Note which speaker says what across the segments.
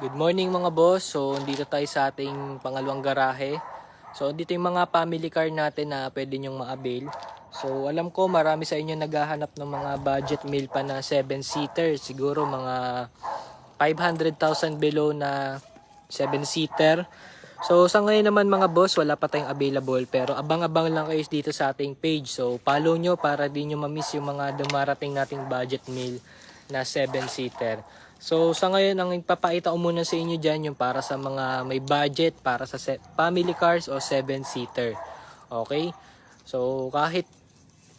Speaker 1: Good morning mga boss. So, dito tayo sa ating pangalawang garahe. So, dito yung mga family car natin na pwede nyong ma-avail. So, alam ko marami sa inyo naghahanap ng mga budget meal pa na 7-seater. Siguro mga 500,000 below na 7-seater. So, sa ngayon naman mga boss, wala pa tayong available. Pero abang-abang lang kayo dito sa ating page. So, follow nyo para di nyo ma-miss yung mga dumarating nating budget meal na 7-seater. So sa ngayon ang ipapakita ko muna sa inyo dyan yung para sa mga may budget para sa family cars o 7-seater. Okay? So kahit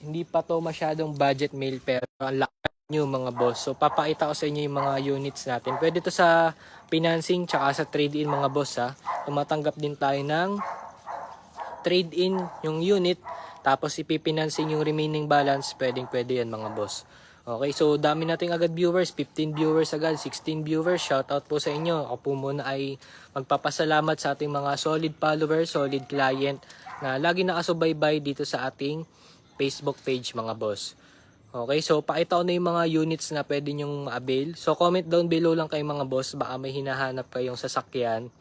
Speaker 1: hindi pa to masyadong budget meal pero ang laki nyo mga boss. So papakita ko sa inyo yung mga units natin. Pwede to sa financing tsaka sa trade-in mga boss ha. Tumatanggap din tayo ng trade-in yung unit tapos ipipinancing yung remaining balance. Pwede yan mga boss. Okay, so dami nating agad viewers, 15 viewers agad, 16 viewers. Shoutout po sa inyo. Ako po muna ay magpapasalamat sa ating mga solid followers, solid client na lagi nakasubaybay dito sa ating Facebook page mga boss. Okay, so pakita ko na yung mga units na pwede nyong ma-avail. So comment down below lang kayo mga boss, baka may hinahanap kayong sasakyan.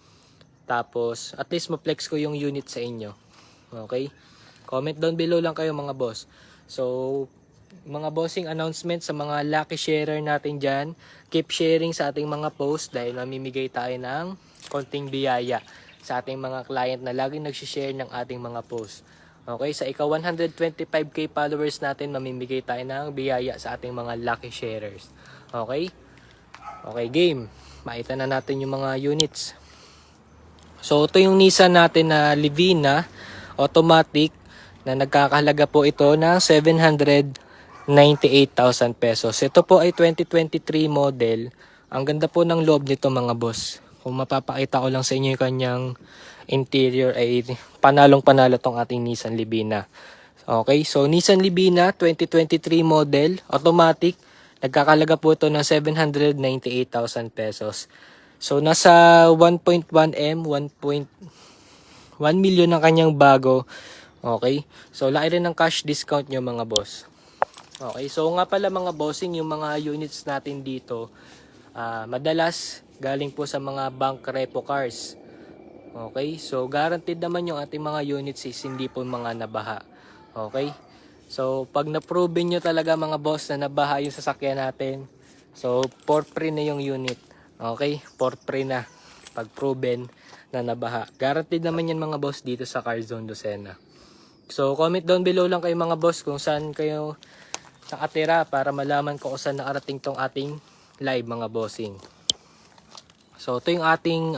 Speaker 1: Tapos at least ma-flex ko yung unit sa inyo. Okay, comment down below lang kayo mga boss. So mga bossing announcement sa mga lucky sharer natin dyan. Keep sharing sa ating mga post dahil mamimigay tayo ng konting biyaya sa ating mga client na laging nagsishare ng ating mga post. Okay, sa ika 125k followers natin, mamimigay tayo ng biyaya sa ating mga lucky sharers. Okay? Okay, game. Makita na natin yung mga units. So, ito yung Nissan natin na Livina automatic na nagkakahalaga po ito ng 798,000 pesos. Ito po ay 2023 model. Ang ganda po ng loob nito mga boss. Kung mapapakita ko lang sa inyo yung kanyang interior ay panalong-panalo tong ating Nissan Livina. Okay, so Nissan Livina 2023 model, automatic. Nagkakalaga po ito ng 798,000 pesos. So nasa 1.1M, 1 million ang kanyang bago. Okay, so laki rin ng cash discount nyo mga boss. Okay, so nga pala mga bossing, yung mga units natin dito, madalas galing po sa mga bank repo cars. Okay, so guaranteed naman yung ating mga units is hindi po mga nabaha. Okay, so pag na-prove nyo talaga mga boss na nabaha yung sasakyan natin, so for free na yung unit. Okay, for free na pag proven na nabaha. Guaranteed naman yan mga boss dito sa Carzon Lucena. So comment down below lang kayo mga boss kung saan kayo nakatira para malaman ko kung saan nakarating tong ating live mga bossing. So ito yung ating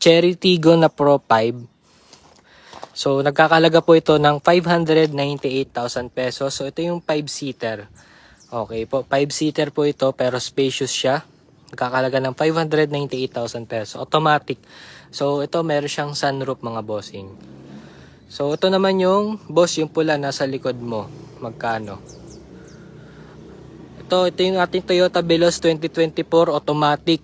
Speaker 1: Cherry Tiggo na Pro 5. So nagkakalaga po ito ng 598,000 pesos. So ito yung 5-seater. Okay po, 5-seater po ito pero spacious siya. Nagkakalaga ng 598,000 pesos. Automatic. So ito meron siyang sunroof mga bossing. So ito naman yung boss, yung pula nasa likod mo. Magkano? Ito yung ating Toyota Veloz 2024 automatic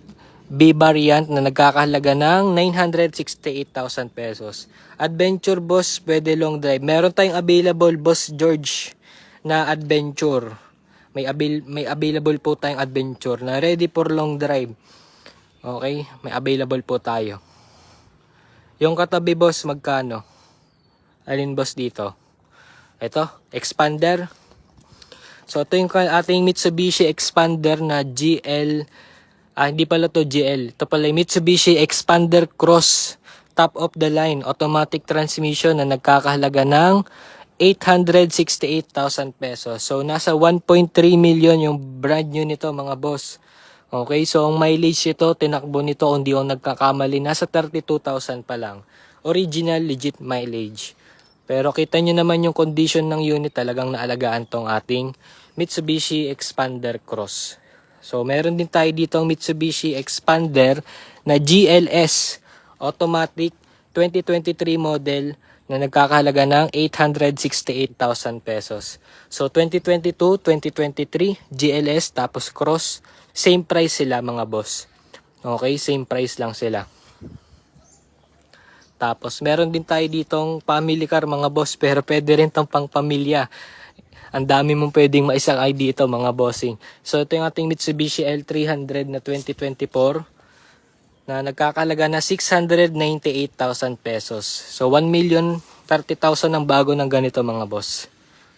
Speaker 1: B variant na nagkakahalaga ng 968,000 pesos. Adventure boss, pwede long drive. Meron tayong available boss George na adventure. May available po tayong adventure na ready for long drive. Okay, may available po tayo. Yung katabi boss, magkano? Alin boss dito? Ito, Expander. So ito yung ating Mitsubishi Expander na GL. Hindi pala to GL. Ito pala yung Mitsubishi Expander Cross. Top of the line. Automatic transmission na nagkakahalaga ng 868,000 pesos. So nasa 1.3 million yung brand new nito mga boss. Okay, so ang mileage ito, tinakbo nito, kung di ako nagkakamali, nasa 32,000 pa lang. Original legit mileage. Pero kita nyo naman yung condition ng unit, talagang naalagaan tong ating Mitsubishi Expander Cross. So meron din tayo dito ang Mitsubishi Expander na GLS automatic 2023 model na nagkakahalaga ng 868,000 pesos. So 2022, 2023 GLS tapos Cross, same price sila mga boss. Okay, same price lang sila. Tapos, meron din tayo ditong family car mga boss, pero pwede rin tong pang pamilya. Ang dami mong pwedeng maisakay dito mga bossing. So, ito yung ating Mitsubishi L300 na 2024. na nagkakalaga na 698,000 pesos. So 1,030,000 ang bago ng ganito mga boss.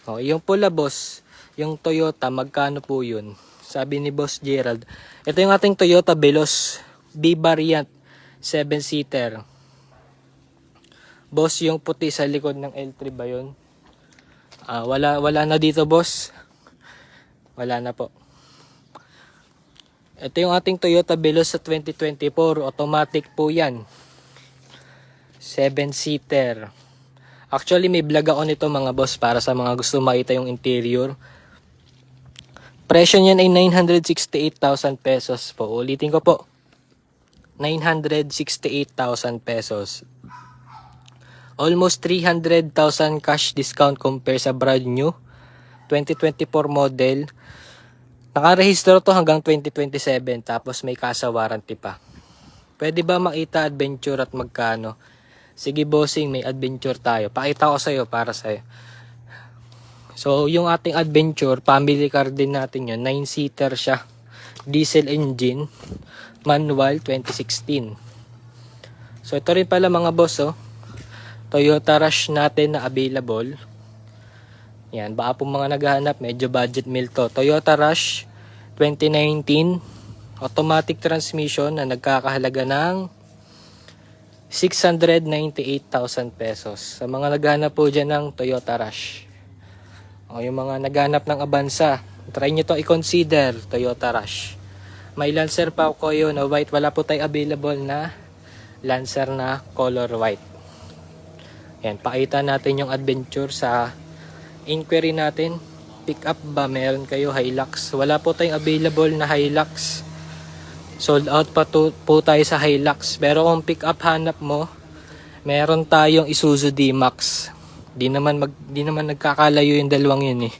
Speaker 1: O, yung pula boss, yung Toyota, magkano po yun? Sabi ni Boss Gerald, ito yung ating Toyota Veloz B variant 7-seater. Boss, yung puti sa likod ng L3 ba yun? Wala na dito boss. Wala na po. Ito yung ating Toyota Veloz sa 2024. Automatic po yan. 7-seater. Actually, may vlog ako nito mga boss para sa mga gusto makita yung interior. Presyo niyan ay 968,000 pesos po. Ulitin ko po. 968,000 pesos. Almost 300,000 cash discount compare sa brand new 2024 model. Nakarehistro to hanggang 2027 tapos may kasa warranty pa. Pwede ba makita adventure at magkano? Sige bossing, may adventure tayo. Pakita ko sa'yo para sa'yo. So yung ating adventure, family car din natin yun. 9-seater siya. Diesel engine. Manual 2016. So ito rin pala mga boss oh. Toyota Rush natin na available. Yan, baka po mga naghahanap, medyo budget meal to. Toyota Rush 2019 automatic transmission na nagkakahalaga ng 698,000 pesos. Sa mga naghahanap po dyan ng Toyota Rush. O yung mga naghahanap ng Avanza, try nyo to i-consider, Toyota Rush. May Lancer pa ako yun na white. Wala po tayo available na Lancer na color white. Yan, pakita natin yung adventure sa inquiry natin. Pick up ba meron kayo Hilux? Wala po tayong available na Hilux. Sold out pa po tayo sa Hilux. Pero kung pick up hanap mo, meron tayong Isuzu D-Max. Di naman nagkakalayo yung dalawang yun eh.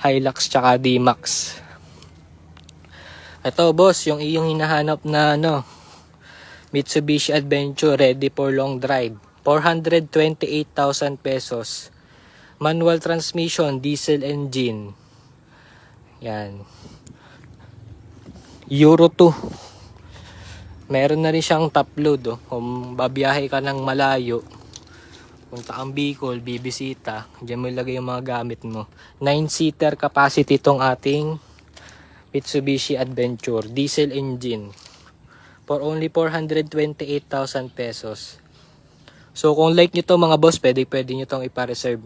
Speaker 1: Hilux tsaka D-Max. Ito boss, yung iyong hinahanap na Mitsubishi Adventure ready for long drive. 428,000 pesos. Manual transmission, diesel engine. Yan. Euro 2. Meron na rin siyang top load. Kung babiyahe ka ng malayo, punta kang Bicol, bibisita, diyan mo ilagay yung mga gamit mo. 9-seater capacity itong ating Mitsubishi Adventure. Diesel engine. For only 428,000 pesos. So kung like nyo to mga boss, pwede nyo tong ipa-reserve.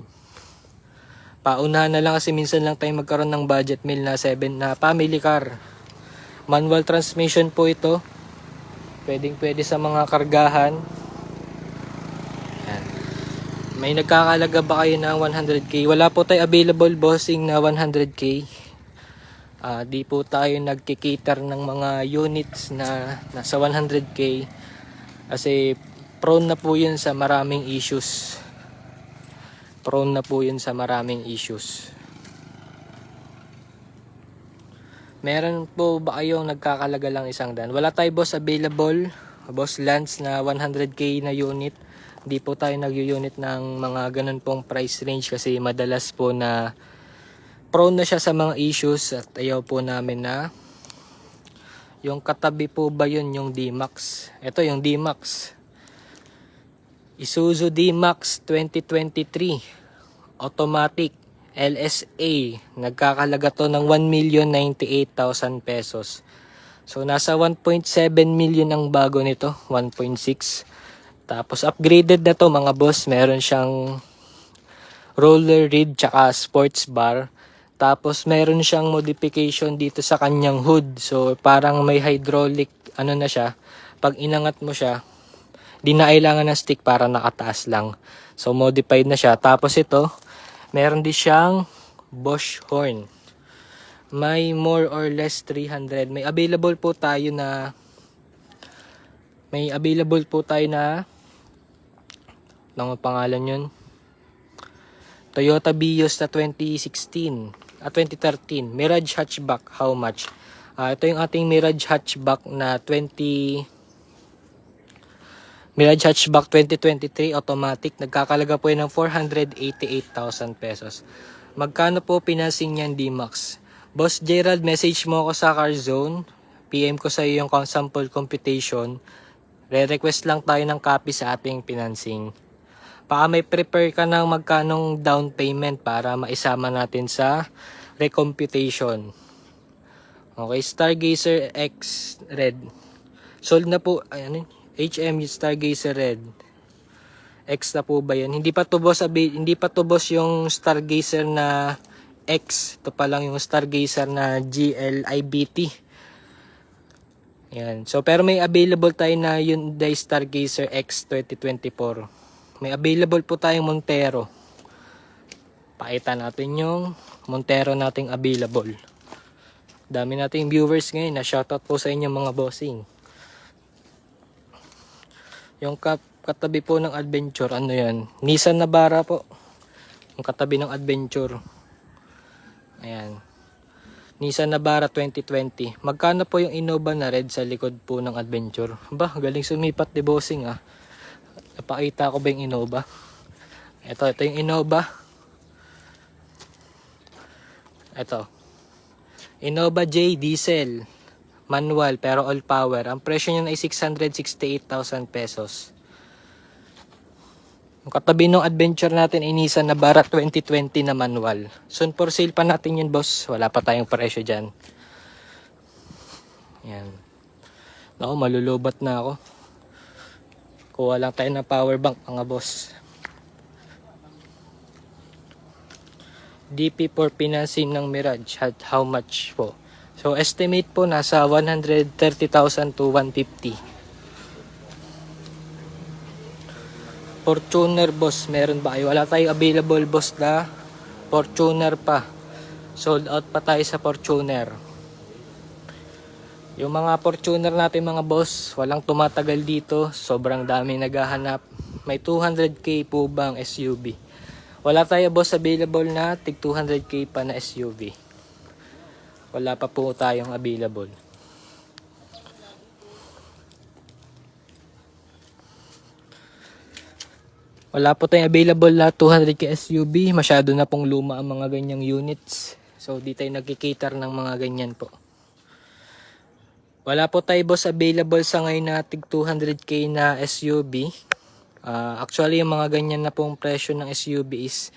Speaker 1: Paunahan na lang kasi minsan lang tayo magkaroon ng budget meal na 7 na family car. Manual transmission po ito. Pwede sa mga kargahan. Yan. May nagkakalaga ba kayo ng 100k? Wala po tayo available bossing na 100k. Di po tayo nagkikater ng mga units na nasa 100k. Kasi prone na po yun sa maraming issues. Meron po ba kayong nagkakalaga lang 100? Wala tayo boss available. Boss Lance na 100k na unit. Hindi po tayo nag-unit ng mga ganun pong price range kasi madalas po na prone na siya sa mga issues at ayaw po namin na yung katabi po ba yun yung D-Max. Ito yung D-Max. Isuzu D-Max 2023 automatic LSA. Nagkakalaga to ng 1,098,000 pesos. So nasa 1.7 million ang bago nito, 1.6. Tapos upgraded na to mga boss. Meron siyang roller lid tsaka sports bar. Tapos meron siyang modification dito sa kanyang hood. So parang may hydraulic na siya. Pag inangat mo siya, di na kailangan ng stick para nakataas lang. So modified na siya. Tapos ito, meron din siyang Bosch horn. May more or less 300. May available po tayo na ano pangalan yun? Toyota Vios na 2013. Mirage hatchback, how much? Ito yung ating Mirage hatchback na Mirage hatchback 2023 automatic. Nagkakalaga po yun ng 488,000 pesos. Magkano po pinasing niyan D-Max? Boss Gerald, message mo ako sa CarZone. PM ko sa iyo yung sample computation. Re-request lang tayo ng copy sa ating financing. Baka may prepare ka ng magkanong down payment para maisama natin sa recomputation. Okay, Stargazer X Red. Sold na po, ayan, HM Stargazer Red. X na po ba yan? Hindi pa to boss yung Stargazer na X. Ito pa lang yung Stargazer na GLIBT. Yan. So, pero may available tayo na Hyundai Stargazer X 2024. May available po tayong Montero. Pakita natin yung Montero nating available. Dami nating viewers ngayon. Shoutout po sa inyo mga bossing. Yung katabi po ng Adventure, ano yan? Nissan Navara po. Yung katabi ng Adventure. Ayan. Nissan Navara 2020. Magkano po yung Innova na red sa likod po ng Adventure? Ba, galing sumipat ni bossing ah. Napakita ko ba yung Innova? Ito yung Innova. Ito. Innova J diesel. Manual pero all power. Ang presyo niya ay 668,000 pesos. Yung katabi ng Adventure natin ay Nissan Navara 2020 na manual. Soon for sale pa natin yun, boss. Wala pa tayong presyo dyan. Yan. Naku, malulubat na ako. Kuha lang tayo ng power bank, mga boss. DP for financing ng Mirage at how much po? So, estimate po nasa 130,000 to 150. Fortuner, boss, meron ba kayo? Wala tayo available, boss, na Fortuner pa. Sold out pa tayo sa Fortuner. Yung mga Fortuner natin, mga boss, walang tumatagal dito. Sobrang dami naghahanap. May 200k po bang SUV? Wala tayo, boss, available na tig 200k pa na SUV. Wala pa po tayong available. Wala po tayong available na 200k SUV. Masyado na pong luma ang mga ganyang units. So, di tayo nagkikater ng mga ganyan po. Wala po tayo, boss, available sa ngayon na tig 200k na SUV. Actually, yung mga ganyan na pong presyo ng SUV is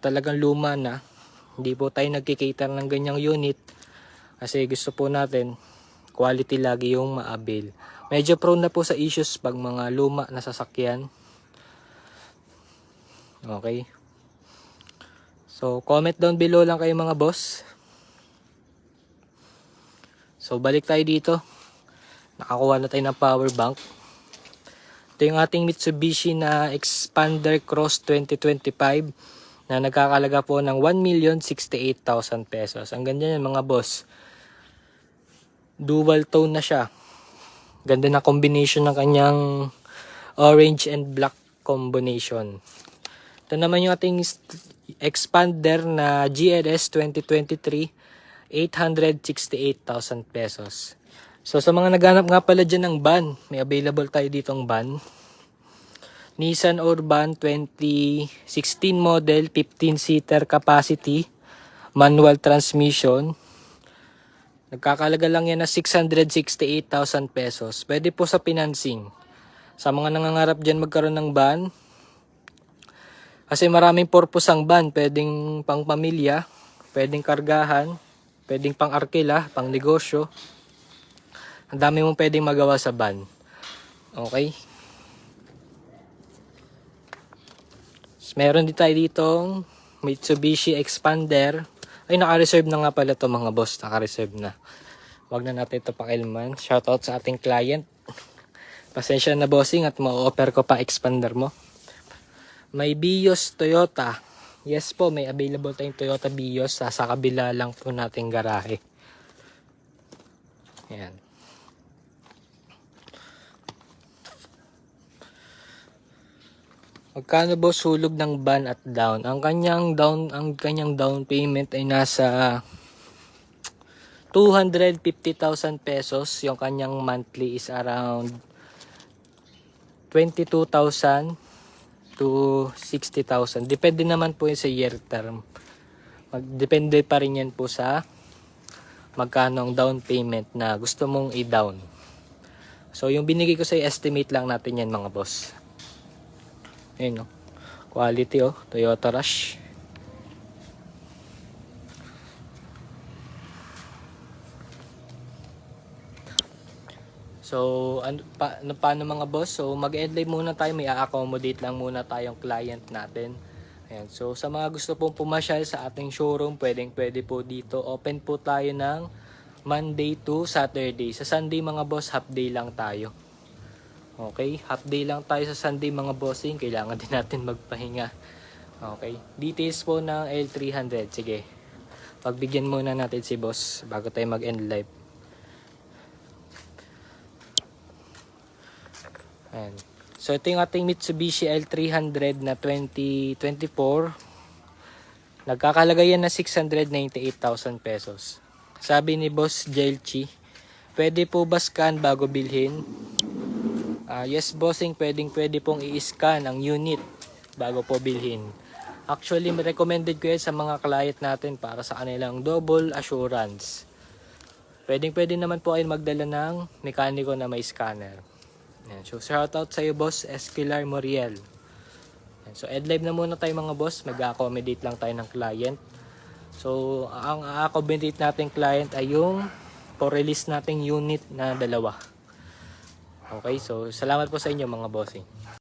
Speaker 1: talagang luma na. Hindi po tayo nagkikater ng ganyang unit. Kasi gusto po natin, quality lagi yung ma-avail. Medyo prone na po sa issues pag mga luma na sasakyan. Okay. So, comment down below lang kayo, mga boss. So, balik tayo dito. Nakakuha na tayo ng power bank. Ito yung ating Mitsubishi na Expander Cross 2025 na nagkakalaga po ng 1,068,000 pesos. Ang ganda yan, mga boss. Dual tone na siya. Ganda na combination ng kanyang orange and black combination. Ito naman yung ating Expander na GLS 2023, 868,000 pesos. So sa mga naghanap nga pala dyan ng van, may available tayo ditong van. Nissan Urban 2016 model, 15-seater capacity, manual transmission. Nagkakalaga lang yan na 668,000 pesos. Pwede po sa financing. Sa mga nangangarap dyan magkaroon ng van, kasi maraming purpose ang van. Pwedeng pang pamilya, pwedeng kargahan, pwedeng pang arkila, pang negosyo. Ang dami mong pwedeng magawa sa van. Okay? So, meron din tayo ditong Mitsubishi Expander. Ay, naka-reserve na nga pala to, mga boss. Naka-reserve na. Wag na natin ito pakilman. Shoutout sa ating client. Pasensya na, bossing, at ma-offer ko pa Expander mo. May Vios Toyota. Yes po, may available tayong Toyota Vios. Sa kabila lang po nating garahe. Ayan. Magkano, boss, hulog ng van at down? Ang kanyang down payment ay nasa 250,000 pesos. Yung kanyang monthly is around 22,000 to 60,000. Depende naman po yun sa year term. Depende pa rin yan po sa magkano ang down payment na gusto mong i-down. So yung binigay ko sa estimate lang natin yan mga boss. Ayun, no? Quality, oh, Toyota Rush. So paano mga boss? So mag-end live muna tayo, may a-accommodate lang muna tayong client natin. Ayan. So sa mga gusto pong pumasyal sa ating showroom, pwede po dito. Open po tayo ng Monday to Saturday. Sa Sunday mga boss, half day lang tayo. Okay, half day lang tayo sa Sunday mga bossing. Kailangan din natin magpahinga. Okay, details po ng L300. Sige, pagbigyan muna natin si boss bago tayo mag-end live. Ayan. So ito yung ating Mitsubishi L300 na 2024. Nagkakalagay yan na 698,000 pesos. Sabi ni Boss Jelchi, pwede po ba scan bago bilhin? Yes bossing, pwede pong i-scan ang unit bago po bilhin. Actually, recommended ko yan sa mga client natin para sa kanilang double assurance. Pwede naman po ay magdala ng mekaniko na may scanner. Yan. So shoutout sa iyo boss Esquilar Moriel. Yan. So end live na muna tayo mga boss, mag-accommodate lang tayo ng client. So ang accommodate nating client ay yung po-release nating unit na dalawa. Okay, so salamat po sa inyo mga bossing.